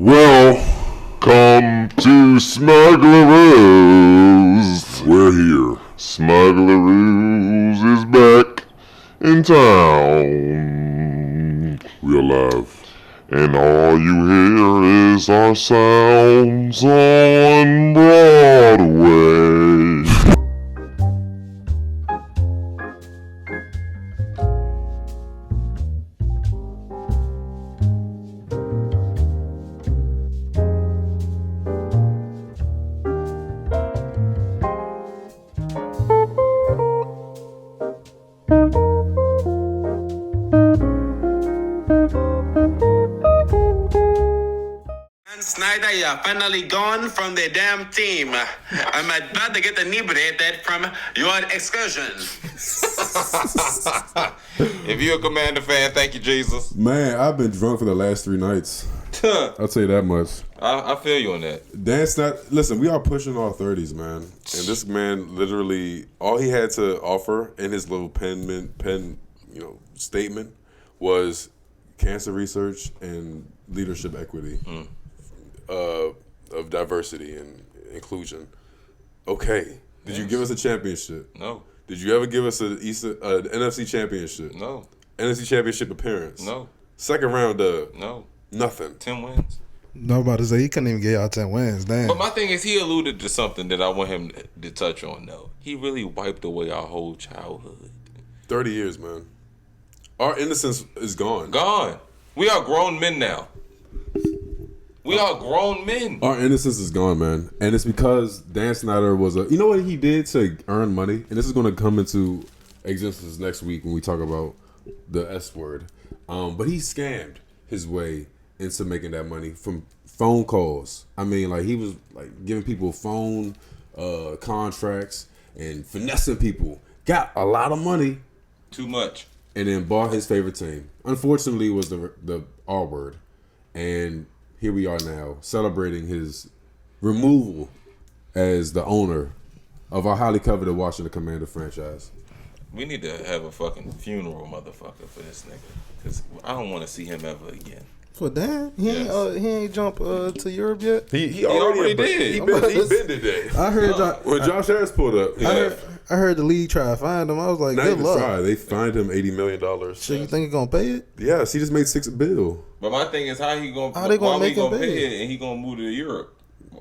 Welcome to Smuglaroos. We're here. Smuglaroos is back in town. We're alive. And all you hear is our sounds on Broadway. Snyder, you're finally gone from the damn team. I'm about to get inebriated from your excursion. If you're a Commander fan, thank you, Jesus. Man, I've been drunk for the last 3 nights. I'll tell you that much. I feel you on that. Dan Synder, listen, we are pushing our 30s, man. And this man literally, all he had to offer in his little statement was cancer research and leadership equity. Of diversity and inclusion. Okay. Did you give us a championship? No. Did you ever give us an NFC championship? No. NFC championship appearance? No. Second round dub? No. Nothing. 10 wins? No, about to say he couldn't even get y'all 10 wins. Damn. But my thing is, he alluded to something that I want him to touch on, though. He really wiped away our whole childhood. 30 years, man. Our innocence is gone. Gone. We are grown men now. We are grown men. Our innocence is gone, man. And it's because Dan Synder was you know what he did to earn money? And this is going to come into existence next week when we talk about the S word. But he scammed his way into making that money from phone calls. I mean, like, he was like giving people phone contracts and finessing people. Got a lot of money. Too much. And then bought his favorite team. Unfortunately, it was the R word. And here we are now, celebrating his removal as the owner of our highly coveted Washington Commander franchise. We need to have a fucking funeral, motherfucker, for this nigga. Because I don't want to see him ever again. For Dan? He ain't jump to Europe yet? He already did. He been today. I heard when Josh Harris pulled up. I heard the league try to find him. I was like, Not good even luck. try. They fined him $80 million. So you think he's gonna pay it? Yes, he just made $6 billion. But my thing is, how they gonna make him pay it and he gonna move to Europe?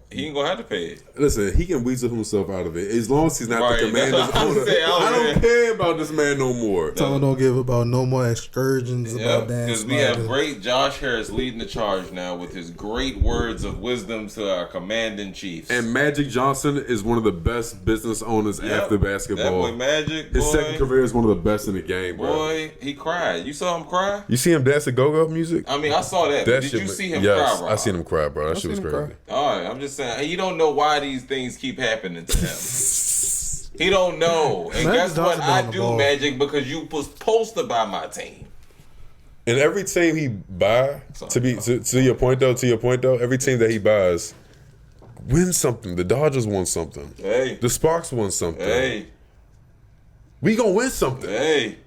He ain't gonna have to pay it. Listen, he can weasel himself out of it as long as he's not the Commander's what I'm owner. saying. I don't care about this man no more. Tell him don't give about no more excursions about Dan because we have great Josh Harris leading the charge now with his great words of wisdom to our commanding chiefs. And Magic Johnson is one of the best business owners after basketball. That boy Magic, his second career is one of the best in the game, bro. Boy, he cried. You saw him cry? You see him dance to go-go music? I mean, I saw that. But did you see him cry, bro? I seen him cry, bro. That shit was crazy. All right, I'm just saying, you don't know why these things keep happening to him. He don't know. And guess what? I do, Magic, because you was supposed to buy my team. And every team he buy, to your point though, every team that he buys wins something. The Dodgers won something. Hey. The Sparks won something. Hey. We gonna win something. Hey.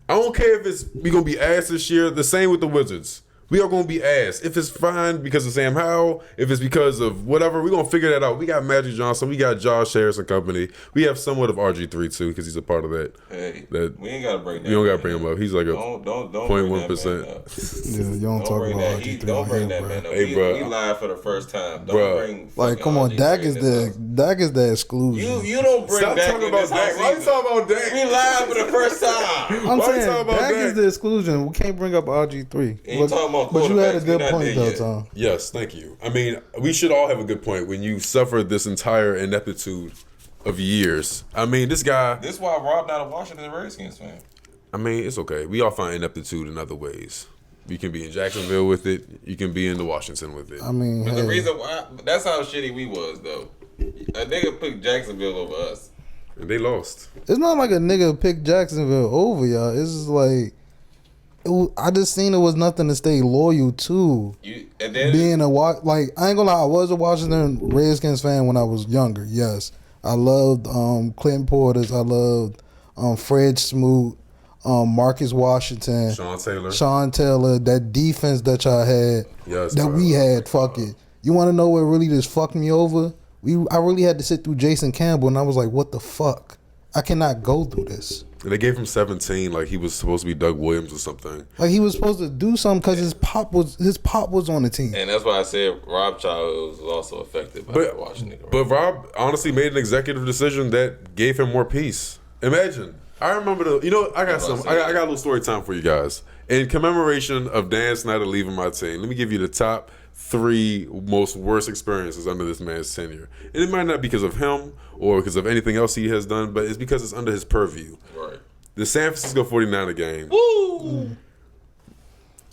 I don't care if we gonna be ass this year. The same with the Wizards. We are going to be ass. If it's fine because of Sam Howell, if it's because of whatever, we're going to figure that out. We got Magic Johnson. We got Josh Harris and company. We have somewhat of RG3 too because he's a part of that. Hey, we ain't got to bring that. You don't got to bring him up. He's like a don't 0.1%. Yeah, you don't talk about RG3. Don't bring that man up. Hey, bro. We live for the first time. Don't bring like, come on, Dak is the exclusion. You don't bring Stop Dak talking in about this Dak. house Why you either. talking about Dak? We live for the first time. I'm saying Dak is the exclusion. We can't bring up RG3. Ain't talking about but you had a good not point there though, yet. Tom. Yes, thank you. I mean, we should all have a good point when you suffer this entire ineptitude of years. I mean, this guy. This is why Rob not a Washington Redskins fan. I mean, it's okay. We all find ineptitude in other ways. You can be in Jacksonville with it. You can be in the Washington with it. I mean, but the reason why, that's how shitty we was though. A nigga picked Jacksonville over us. And they lost. It's not like a nigga picked Jacksonville over y'all. It's just like I just seen it was nothing to stay loyal to. Being like, I ain't gonna lie, I was a Washington Redskins fan when I was younger. Yes, I loved Clinton Portis. I loved Fred Smoot. Marcus Washington, Sean Taylor, that defense that y'all had, we had. Fuck it. You want to know what really just fucked me over? I really had to sit through Jason Campbell, and I was like, what the fuck? I cannot go through this. And they gave him 17, like he was supposed to be Doug Williams or something. Like he was supposed to do something because his pop was on the team. And that's why I said Rob Child was also affected by Washington. But Rob honestly made an executive decision that gave him more peace. Imagine. I remember I got a little story time for you guys. In commemoration of Dan Snyder leaving my team, let me give you the top 3 most worst experiences under this man's tenure. And it might not be because of him or because of anything else he has done, but it's because it's under his purview. Right. The San Francisco 49er game. Woo!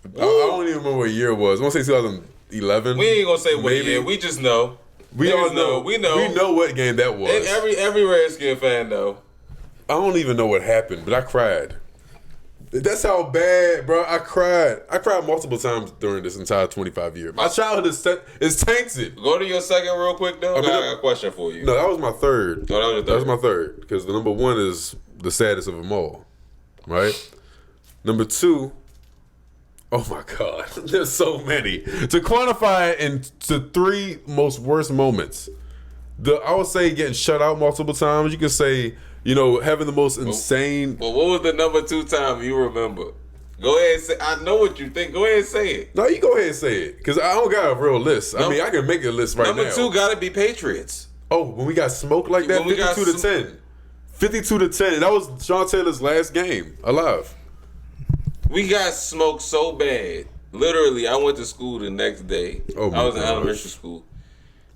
I don't even remember what year it was. I want to say 2011. We ain't gonna say what year. We just know. We all know. We know what game that was. And every Redskin fan know. I don't even know what happened, but I cried. That's how bad, bro. I cried. I cried multiple times during this entire 25 years. My childhood is tainted. Go to your second real quick, though. I got a question for you. No, that was my third. Oh, that was your third. That was my third. Because the number 1 is the saddest of them all. Right? Number 2, oh my God. There's so many. To quantify it into 3 most worst moments. I would say getting shut out multiple times. You could say, having the most insane. Well, what was the number 2 time you remember? Go ahead and say. I know what you think. Go ahead and say it. No, you go ahead and say it. Because I don't got a real list. I mean, I can make a list right now. Number 2 got to be Patriots. Oh, when we got smoked like that, 52 to 10. 52 to 10. And that was Sean Taylor's last game alive. We got smoked so bad. Literally, I went to school the next day. Oh my I was in gosh. elementary school.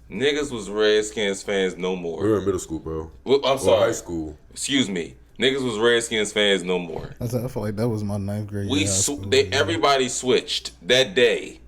Niggas was Redskins fans no more. We were in middle school, bro. Well, I'm sorry. High school. Excuse me. Niggas was Redskins fans no more. I feel like that was my 9th grade year. Everybody switched that day.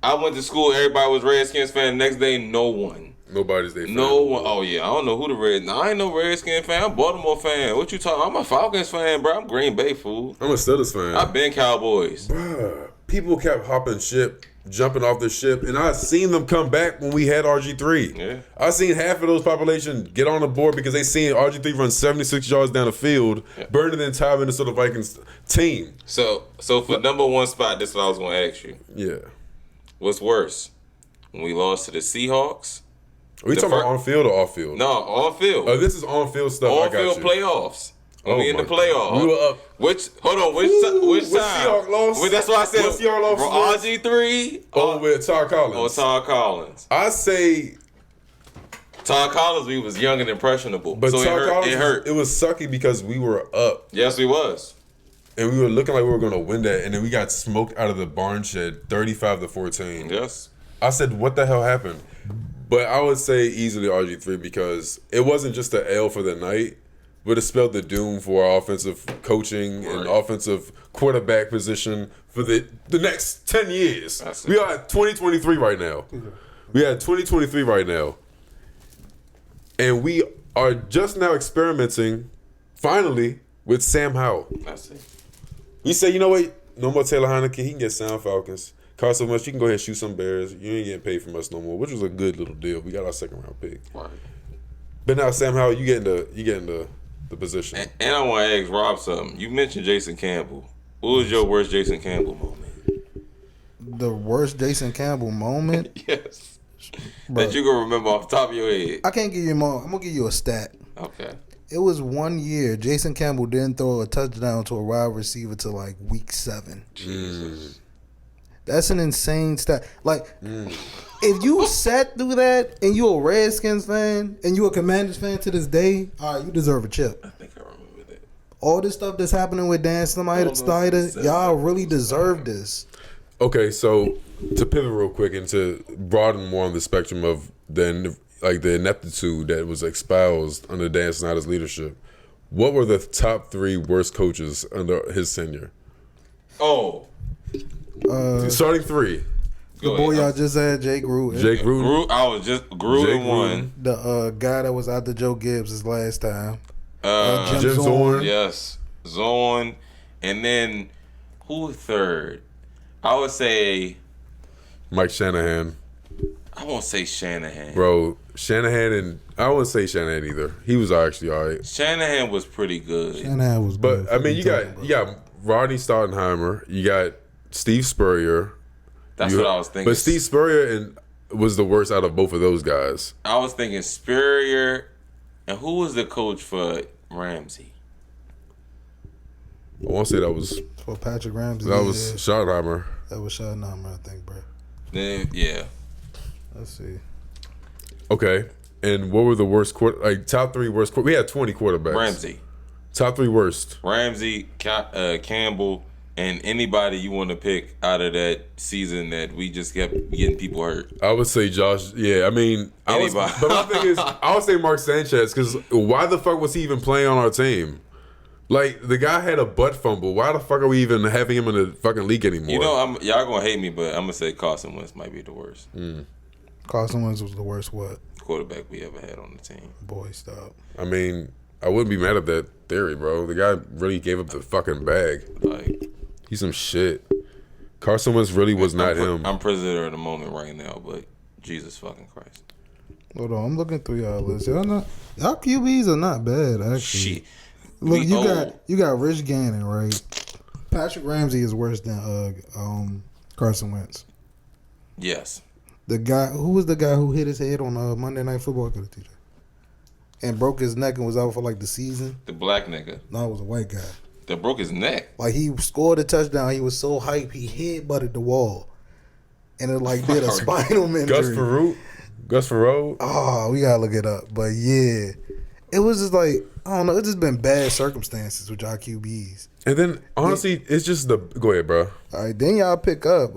I went to school. Everybody was Redskins fan. The next day, no one. Nobody's their fan. No one. Oh yeah, I don't know who the Reds. I ain't no Redskins fan. I'm Baltimore fan. What you talking? I'm a Falcons fan, bro. I'm Green Bay fool. I'm a Steelers fan. I've been Cowboys. Bruh, people kept hopping ship, jumping off the ship, and I seen them come back when we had RG3. Yeah. I seen half of those population get on the board because they seen RG3 run 76 yards down the field, burning the entire Minnesota Vikings team. So for number 1 spot, this is what I was going to ask you. Yeah. What's worse, when we lost to the Seahawks? Are we talking about on field or off field? No, on field. Oh, this is on field stuff. On field playoffs. When we in the playoffs. We were up. Which time? Seahawks lost? That's why I said. What Seahawks lost? RG3. With Todd Collins. Or Todd Collins. I say Todd Collins, we was young and impressionable. But so Todd Collins, it hurt. It was sucky because we were up. Yes, we was. And we were looking like we were going to win that, and then we got smoked out of the barn shed, 35-14. Yes. I said, what the hell happened? But I would say easily RG3 because it wasn't just an L for the night, but it spelled the doom for our offensive coaching and offensive quarterback position for the next 10 years. We are at 2023 right now. We are at 2023 right now. And we are just now experimenting, finally, with Sam Howell. I see. We say, you know what? No more Taylor Heineke. He can get Sound Falcons. Cost so much, you can go ahead and shoot some Bears. You ain't getting paid from us no more, which was a good little deal. We got our 2nd round pick. Right. But now, Sam Howell, you get in the position. And I want to ask Rob something. You mentioned Jason Campbell. What was your worst Jason Campbell moment? The worst Jason Campbell moment? Yes. Bro, that you can remember off the top of your head. I can't give you more. I'm going to give you a stat. Okay. It was 1 year. Jason Campbell didn't throw a touchdown to a wide receiver till like week 7. Jesus. That's an insane stat. Like, if you sat through that and you a Redskins fan and you a Commanders fan to this day, all right, you deserve a chip. I think I remember that. All this stuff that's happening with Dan Snyder, y'all really deserve this. Okay, so to pivot real quick and to broaden more on the spectrum of the ineptitude that was espoused under Dan Snyder's leadership, what were the top 3 worst coaches under his tenure? Oh. Starting 3. The boy y'all just had, Jake Gruden. Jake Gruden. I was just Gruden one. The guy that was after Joe Gibbs his last time. Jim Zorn. Yes, Zorn. And then who third? I would say Mike Shanahan. I won't say Shanahan. Bro, Shanahan and I wouldn't say Shanahan either. He was actually all right. Shanahan was pretty good. Shanahan was good. But I mean, you got Rodney Staudenheimer, you got Steve Spurrier. That's what I was thinking. But Steve Spurrier was the worst out of both of those guys. I was thinking Spurrier, and who was the coach for Ramsey? I want to say that was for Patrick Ramsey. That was Schottenheimer. That was Schottenheimer, I think, bro. Yeah. Let's see. Okay. And what were the worst top 3 worst we had 20 quarterbacks. Ramsey. Top 3 worst. Ramsey, Campbell, and anybody you want to pick out of that season that we just kept getting people hurt. I would say Josh. Yeah, I mean, but my thing is, I would say Mark Sanchez, because why the fuck was he even playing on our team? Like, the guy had a butt fumble. Why the fuck are we even having him in the fucking league anymore? You know, y'all gonna hate me, but I'm gonna say Carson Wentz might be the worst. Carson Wentz was the worst quarterback we ever had on the team. Boy, stop. I mean, I wouldn't be mad at that theory, bro. The guy really gave up the fucking bag. Like, he's some shit. Carson Wentz really was not him. I'm prisoner of the moment right now, but Jesus fucking Christ. Hold on, I'm looking through y'all list. Y'all QBs are not bad, actually. Shit. Look, you got Rich Gannon, right? Patrick Ramsey is worse than Carson Wentz. Yes. Who was the guy who hit his head on Monday Night Football? Could have teacher and broke his neck and was out for like the season. The black nigga. No, it was a white guy that broke his neck. Like, he scored a touchdown. He was so hyped he headbutted the wall, and it like did a spinal injury. Gus Farrow. Oh, we gotta look it up. But yeah, it was just like, I don't know. It's just been bad circumstances with y'all QBs. And then honestly, it's just go ahead, bro. All right, then y'all pick up.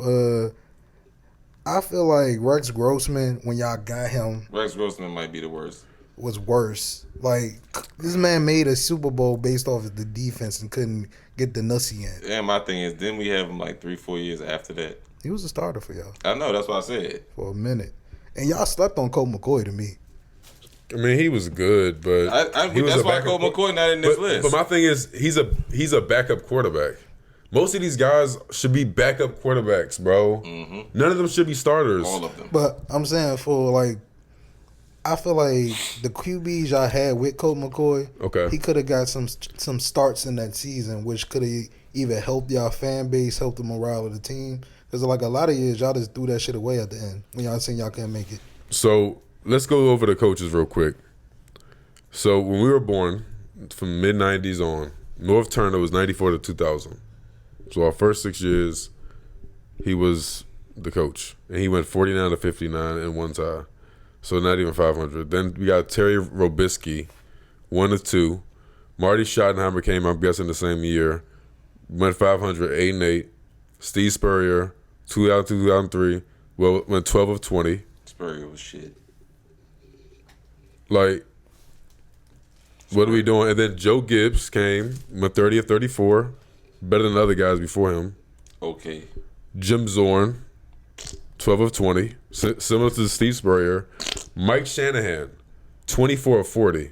I feel like Rex Grossman, when y'all got him, Rex Grossman might be the worst. Was worse. Like, this man made a Super Bowl based off of the defense and couldn't get the nussy in. And my thing is, didn't we have him like 3-4 years after that? He was a starter for y'all. I know, that's what I said. For a minute. And y'all slept on Colt McCoy to me. I mean, he was good, but that's why Colt McCoy not in this list. But my thing is, he's a backup quarterback. Most of these guys should be backup quarterbacks, bro. Mm-hmm. None of them should be starters. All of them. But I'm saying I feel like the QBs y'all had with Colt McCoy, he could have got some starts in that season, which could have either helped y'all fan base, helped the morale of the team. Because like a lot of years, y'all just threw that shit away at the end when y'all seen y'all couldn't make it. So let's go over the coaches real quick. So when we were born, from mid-90s on, North Turner was 94 to 2000. So our first 6 years, he was the coach. And he went 49 to 59 in one tie. So not even 500. Then we got Terry Robisky, 1 to 2. Marty Schottenheimer came, I'm guessing, the same year. Went 500, 8 and 8. Steve Spurrier, 2003. Well, went 12 of 20. Spurrier was shit. Like, what are we doing? And then Joe Gibbs came, went 30 of 34. Better than the other guys before him. Okay. Jim Zorn, 12 of 20. Similar to Steve Spurrier. Mike Shanahan, 24 of 40.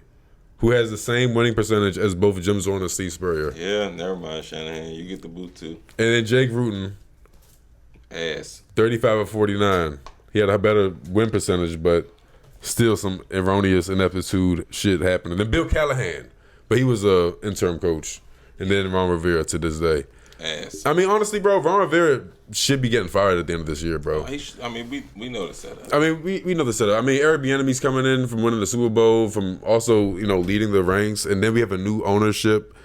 Who has the same winning percentage as both Jim Zorn and Steve Spurrier. Yeah, never mind, Shanahan. You get the boot, too. And then Jake Rutan. Ass. 35 of 49. He had a better win percentage, but still some erroneous ineptitude shit happened. And then Bill Callahan. But he was a interim coach. And then Ron Rivera to this day. Ass. I mean, honestly, bro, Ron Rivera should be getting fired at the end of this year, bro. We know the setup. I mean, we know the setup. I mean, Eric Bieniemy's coming in from winning the Super Bowl, from also, leading the ranks, and then we have a new ownership.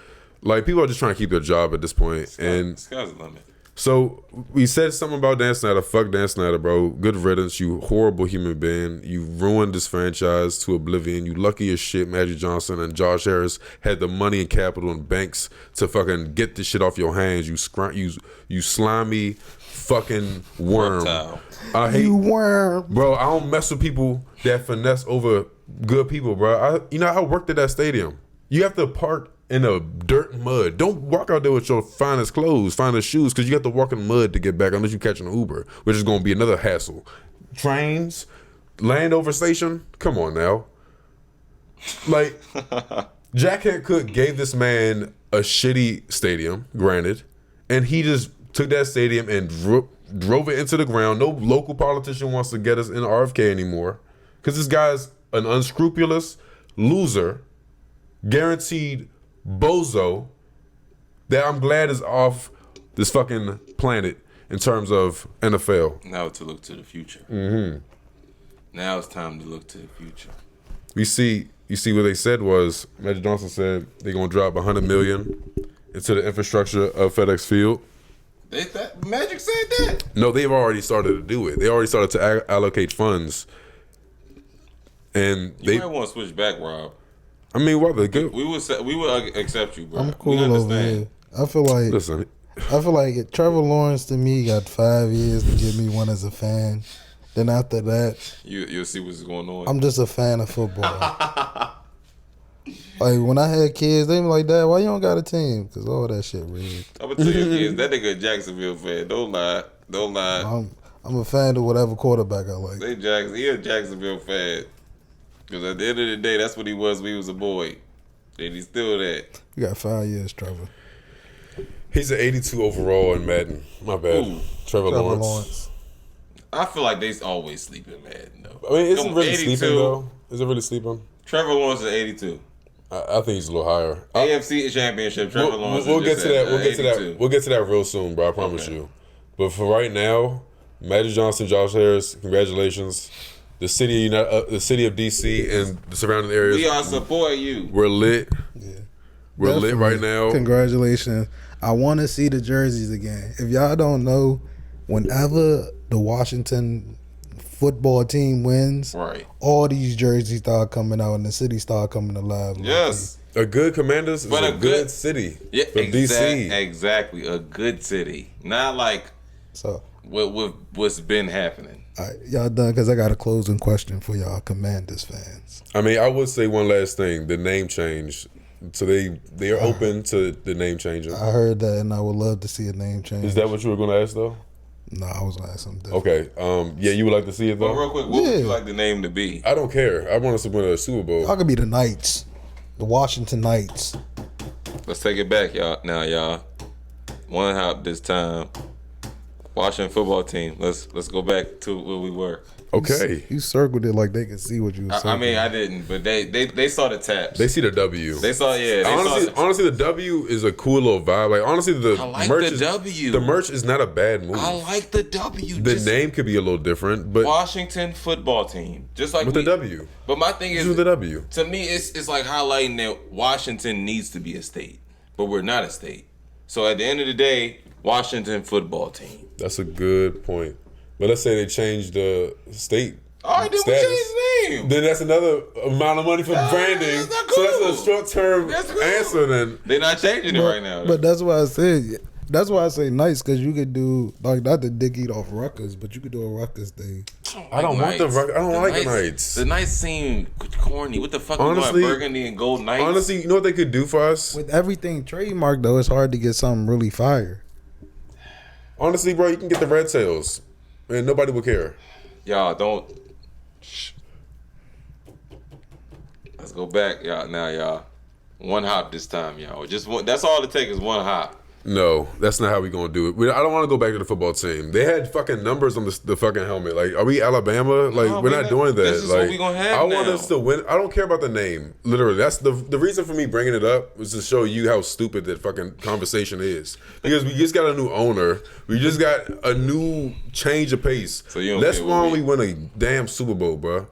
Like, people are just trying to keep their job at this point. Sky's the limit. So we said something about Dan Snyder. Fuck Dan Snyder, bro. Good riddance, you horrible human being. You ruined this franchise to oblivion. You lucky as shit Magic Johnson and Josh Harris had the money and capital and banks to fucking get this shit off your hands. You slimy fucking worm. Reptile. I hate you worm. Bro, I don't mess with people that finesse over good people, bro. I worked at that stadium. You have to park in the dirt and mud. Don't walk out there with your finest clothes, finest shoes, because you have to walk in mud to get back unless you catch an Uber, which is going to be another hassle. Trains, Landover Station, come on now. Like, Jack Cook gave this man a shitty stadium, granted, and he just took that stadium and drove it into the ground. No local politician wants to get us in RFK anymore because this guy's an unscrupulous loser, guaranteed bozo that I'm glad is off this fucking planet in terms of NFL. Now to look to the future. Mm-hmm. Now it's time to look to the future. You see what they said was Magic Johnson said they're gonna drop $100 million into the infrastructure of FedEx Field. Magic said that? No, they've already started to do it. They already started to allocate funds, and you might want to switch back, Rob. I mean, what the good? We would accept you, bro. I'm cool over here. I feel like Trevor Lawrence to me got 5 years to give me one as a fan. Then after that, you'll see what's going on. I'm just a fan of football. Like when I had kids, they be like, "Dad, why you don't got a team?" Because all that shit rigged. I'm gonna tell your kids that nigga a Jacksonville fan. Don't lie. I'm a fan of whatever quarterback I like. He a Jacksonville fan. Because at the end of the day, that's what he was when he was a boy. And he's still that. You got 5 years, Trevor. He's an 82 overall in Madden. My bad. Ooh. Trevor Lawrence. I feel like they always sleep in Madden, though. I mean, is it really sleeping, though? Is it really sleeping? Trevor Lawrence is 82. I think he's a little higher. AFC Championship, Trevor Lawrence we'll get to that. We'll get 82. to that. We'll get to that real soon, bro. I promise you. But for right now, Magic Johnson, Josh Harris, congratulations. The city of DC and the surrounding areas. We all support you. We're lit. Yeah. We're lit right now. Congratulations. I want to see the jerseys again. If y'all don't know, whenever the Washington football team wins, right, all these jerseys start coming out and the city start coming alive. Yes. A good Commanders is a good city. Yeah, from DC. Exactly. A good city. Not like what's been happening. All right, y'all done? Because I got a closing question for y'all Commanders fans. I mean, I would say one last thing. The name change. So they are open to the name changing. I heard that, and I would love to see a name change. Is that what you were going to ask, though? No, I was going to ask something different. Okay. Yeah, you would like to see it, though? But real quick, what would you like the name to be? I don't care. I want us to win a Super Bowl. Y'all could be the Knights. The Washington Knights. Let's take it back, y'all. Now, y'all. One hop this time. Washington football team. Let's go back to where we were. Okay. You circled it like they could see what you were saying. I mean, I didn't, but they saw the taps. They see the W. They saw, yeah. Honestly, the W is a cool little vibe. Like, honestly, I like merch the W. The merch is not a bad move. I like the W. The name could be a little different, but Washington football team, just like with the W. But my thing is, with the W. To me, it's like highlighting that Washington needs to be a state, but we're not a state. So at the end of the day, Washington football team. That's a good point. But let's say they change the state. All right, then we change the name. Then that's another amount of money for branding. That's not So cool. that's a short-term answer. Then they're not changing it right now. But that's why I said. That's why I say nice, because you could do like not the dick eat off Rutgers, but you could do a Rutgers thing. I don't like the Knights. The Knights seem corny. What the fuck? Honestly, burgundy and gold Knights. Honestly, you know what they could do for us? With everything trademarked, though, it's hard to get something really fire. Honestly, bro, you can get the Red Tails, and nobody will care. Y'all don't. Let's go back, y'all. Now, y'all. One hop this time, y'all. Just one. That's all it takes is one hop. No, that's not how we gonna do it. I don't want to go back to the football team. They had fucking numbers on the fucking helmet. Like, are we Alabama? Like, No, we're not doing that. This is like, what we gonna have I want now. us to win. I don't care about the name. Literally, that's the reason for me bringing it up was to show you how stupid that fucking conversation is. Because we just got a new owner. We just got a new change of pace. So you don't Let's why we win a damn Super Bowl, bro.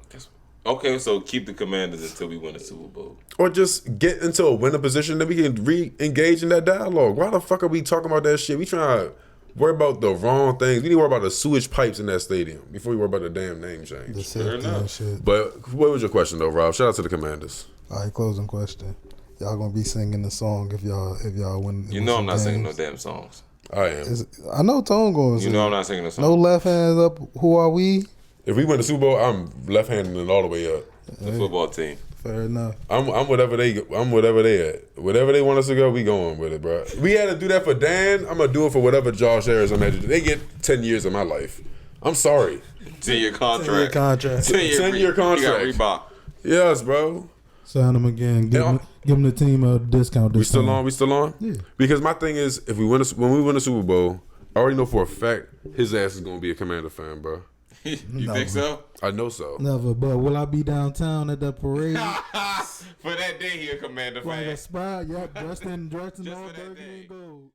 Okay, so keep the Commanders until we win a Super Bowl. Or just get into a winning position, then we can re-engage in that dialogue. Why the fuck are we talking about that shit? We trying to worry about the wrong things. We need to worry about the sewage pipes in that stadium before we worry about the damn name change. The safety and shit. But what was your question though, Rob? Shout out to the Commanders. All right, closing question. Y'all gonna be singing the song if y'all win. You know I'm not singing no damn songs. I am. I know Tone going to sing. You know I'm not singing the song. No left hands up. Who are we? If we win the Super Bowl, I'm left-handed all the way up. The football team. Fair enough. I'm whatever they at. Whatever they want us to go, we going with it, bro. We had to do that for Dan. I'm gonna do it for whatever Josh Harris imagine. They get 10 years of my life. I'm sorry. 10-year contract. 10-year contract. 10-year contract. You got Reebok. Yes, bro. Sign them again. Give them the team a discount. We still on? Yeah. Because my thing is, when we win the Super Bowl, I already know for a fact his ass is gonna be a Commander fan, bro. You think so? I know so. Never, but will I be downtown at that parade? For that day, he a Commander fan. Like a spot, yep, dressed in Just all for that burgundy day. and gold.